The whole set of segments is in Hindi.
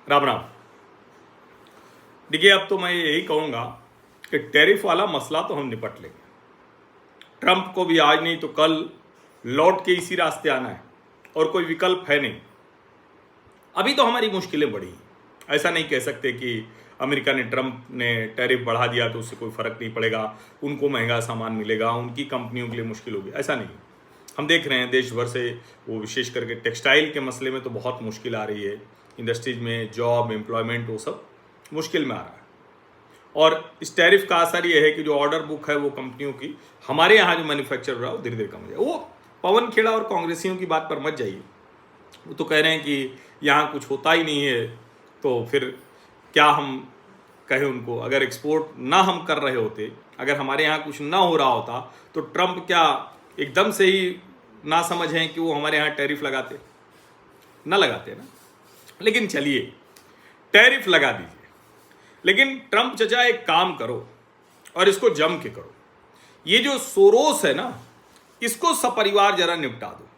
राम राम। देखिए, अब तो मैं यही कहूँगा कि टैरिफ वाला मसला तो हम निपट लेंगे। ट्रंप को भी आज नहीं तो कल लौट के इसी रास्ते आना है और कोई विकल्प है नहीं। अभी तो हमारी मुश्किलें बढ़ी हैं। ऐसा नहीं कह सकते कि अमेरिका ने ट्रंप ने टैरिफ बढ़ा दिया तो उससे कोई फर्क नहीं पड़ेगा, उनको महंगा सामान मिलेगा, उनकी कंपनियों के लिए मुश्किल होगी। ऐसा नहीं। हम देख रहे हैं देश भर से, वो विशेष करके टेक्सटाइल के मसले में तो बहुत मुश्किल आ रही है। इंडस्ट्रीज में जॉब, एम्प्लॉयमेंट, वो सब मुश्किल में आ रहा है। और इस टैरिफ का असर ये है कि जो ऑर्डर बुक है वो कंपनियों की, हमारे यहाँ जो मैन्युफैक्चर हो रहा है वो धीरे धीरे कम हो जाए। वो पवन खेड़ा और कांग्रेसियों की बात पर मत जाइए। वो तो कह रहे हैं कि यहाँ कुछ होता ही नहीं है, तो फिर क्या हम कहें उनको। अगर एक्सपोर्ट ना हम कर रहे होते, अगर हमारे यहाँ कुछ ना हो रहा होता, तो ट्रंप क्या एकदम से ही ना समझ हैं कि वो हमारे यहाँ टैरिफ लगाते? ना लगाते ना। लेकिन चलिए, टैरिफ लगा दीजिए, लेकिन ट्रंप चचा एक काम करो और इसको जम के करो। ये जो सोरोस है ना, इसको सपरिवार जरा निपटा दो।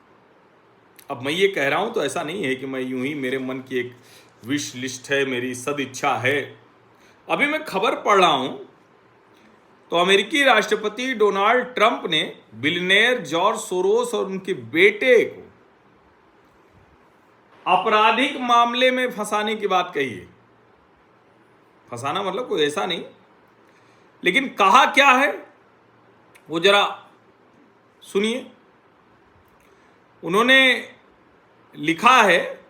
अब मैं ये कह रहा हूं तो ऐसा नहीं है कि मैं यूं ही, मेरे मन की एक विश लिस्ट है, मेरी सद इच्छा है। अभी मैं खबर पढ़ रहा हूं तो अमेरिकी राष्ट्रपति डोनाल्ड ट्रंप ने बिलियनेयर जॉर्ज सोरोस और उनके बेटे को आपराधिक मामले में फंसाने की बात कही है। फंसाना मतलब कोई ऐसा नहीं, लेकिन कहा क्या है वो जरा सुनिए। उन्होंने लिखा है,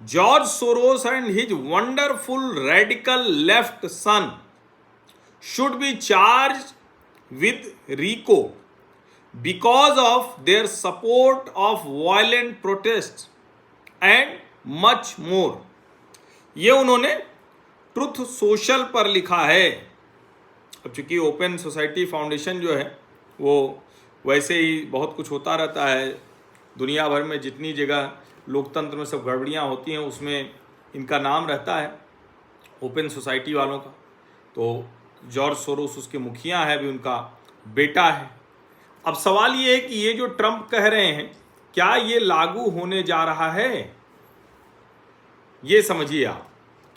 George Soros and his wonderful radical left son should be charge with RICO because of their support of violent protest and much more. ये उन्होंने ट्रुथ सोशल पर लिखा है। अब चूंकि ओपन सोसाइटी फाउंडेशन जो है वो वैसे ही बहुत कुछ होता रहता है दुनिया भर में, जितनी जगह लोकतंत्र में सब गड़बड़ियाँ होती हैं उसमें इनका नाम रहता है, ओपन सोसाइटी वालों का। तो जॉर्ज सोरोस उसके मुखिया है, भी उनका बेटा है। अब सवाल ये है कि ये जो ट्रंप कह रहे हैं, क्या ये लागू होने जा रहा है? ये समझिए आप,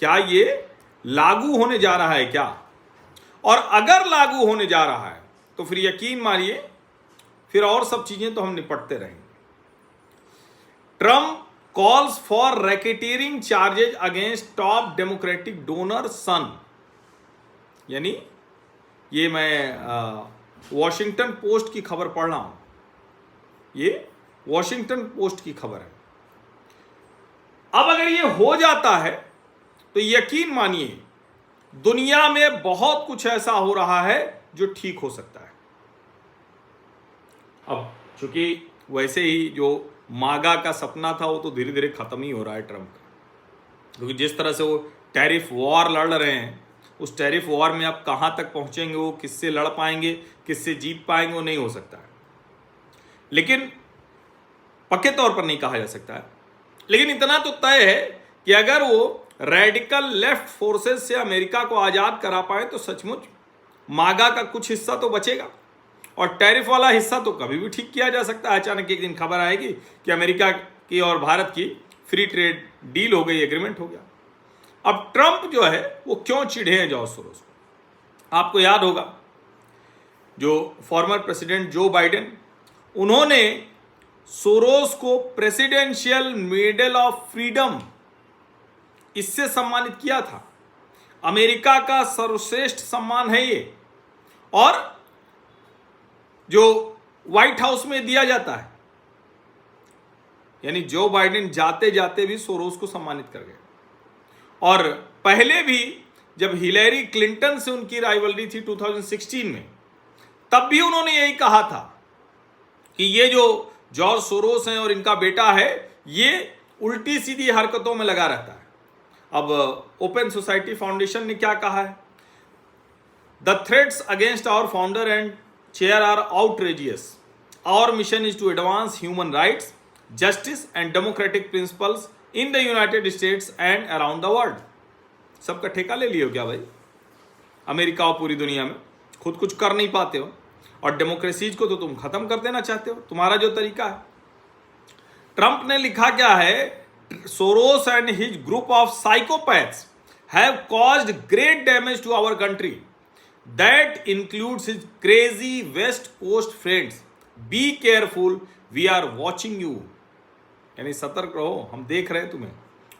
क्या ये लागू होने जा रहा है क्या? और अगर लागू होने जा रहा है तो फिर यकीन मानिए, फिर और सब चीजें तो हम निपटते रहेंगे। Trump calls for racketeering charges against top Democratic donor son. यानी ये मैं वॉशिंगटन पोस्ट की खबर पढ़ रहा हूं, ये वॉशिंगटन पोस्ट की खबर है। अब अगर ये हो जाता है तो यकीन मानिए दुनिया में बहुत कुछ ऐसा हो रहा है जो ठीक हो सकता है। अब चूंकि वैसे ही जो मागा का सपना था वो तो धीरे धीरे खत्म ही हो रहा है ट्रंप का, क्योंकि जिस तरह से वो टैरिफ वॉर लड़ रहे हैं, उस टैरिफ वॉर में अब कहां तक पहुंचेंगे, वो किससे लड़ पाएंगे, किससे जीत पाएंगे, वो नहीं हो सकता है। लेकिन पक्के तौर पर नहीं कहा जा सकता है, लेकिन इतना तो तय है कि अगर वो रेडिकल लेफ्ट फोर्सेस से अमेरिका को आज़ाद करा पाए तो सचमुच मागा का कुछ हिस्सा तो बचेगा, और टैरिफ वाला हिस्सा तो कभी भी ठीक किया जा सकता है। अचानक एक दिन खबर आएगी कि अमेरिका की और भारत की फ्री ट्रेड डील हो गई, एग्रीमेंट हो गया। अब ट्रंप जो है वो क्यों चिढ़े हैं जॉर्ज सोरोस को? आपको याद होगा जो फॉर्मर प्रेसिडेंट जो बाइडेन, उन्होंने सोरोस को प्रेसिडेंशियल मेडल ऑफ फ्रीडम इससे सम्मानित किया था। अमेरिका का सर्वश्रेष्ठ सम्मान है ये, और जो व्हाइट हाउस में दिया जाता है। यानी जो बाइडेन जाते जाते भी सोरोस को सम्मानित कर गए। और पहले भी जब हिलेरी क्लिंटन से उनकी राइवलरी थी 2016 में, तब भी उन्होंने यही कहा था कि ये जो जॉर्ज सोरोस हैं और इनका बेटा है, ये उल्टी सीधी हरकतों में लगा रहता है। अब ओपन सोसाइटी फाउंडेशन ने क्या कहा है? The threats against our founder and chair are outrageous. Our mission is to advance human rights, justice and democratic principles in the United States and around the world. सबका ठेका ले लियो क्या भाई? अमेरिका और पूरी दुनिया में खुद कुछ कर नहीं पाते हो, और डेमोक्रेसीज को तो तुम खत्म कर देना चाहते हो, तुम्हारा जो तरीका है। ट्रंप ने लिखा क्या है Soros and his group of psychopaths have caused great damage to our country. That includes his crazy West Coast friends. Be careful, we are watching you. यानी सतर्क रहो, हम देख रहे हैं तुम्हें।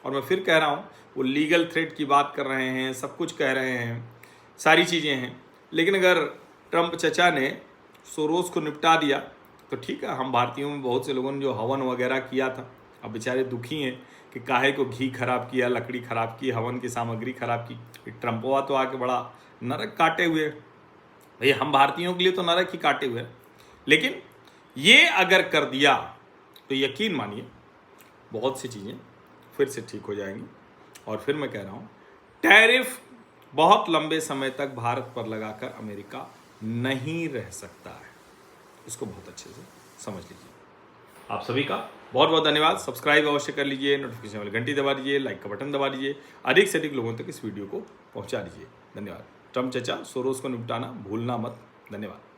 और मैं फिर कह रहा हूँ, वो लीगल थ्रेट की बात कर रहे हैं, सब कुछ कह रहे हैं, सारी चीज़ें हैं, लेकिन अगर ट्रंप चचा ने सोरोस को निपटा दिया तो ठीक है। हम भारतीयों में बहुत से लोगों ने जो हवन वगैरह किया था, अब बेचारे दुखी हैं कि काहे को घी खराब किया, लकड़ी खराब की, हवन की सामग्री खराब की। ट्रंपवा तो आके बड़ा नरक काटे हुए। भाई हम भारतीयों के लिए तो नरक ही काटे हुए, लेकिन ये अगर कर दिया तो यकीन मानिए बहुत सी चीज़ें फिर से ठीक हो जाएंगी। और फिर मैं कह रहा हूँ, टैरिफ बहुत लंबे समय तक भारत पर लगाकर अमेरिका नहीं रह सकता है। इसको बहुत अच्छे से समझ लीजिए। आप सभी का बहुत बहुत धन्यवाद। सब्सक्राइब अवश्य कर लीजिए, नोटिफिकेशन वाली घंटी दबा दीजिए, लाइक का बटन दबा दीजिए, अधिक से अधिक लोगों तक इस वीडियो को पहुंचा दीजिए। धन्यवाद। ट्रंप चचा, सोरोस को निपटाना भूलना मत। धन्यवाद।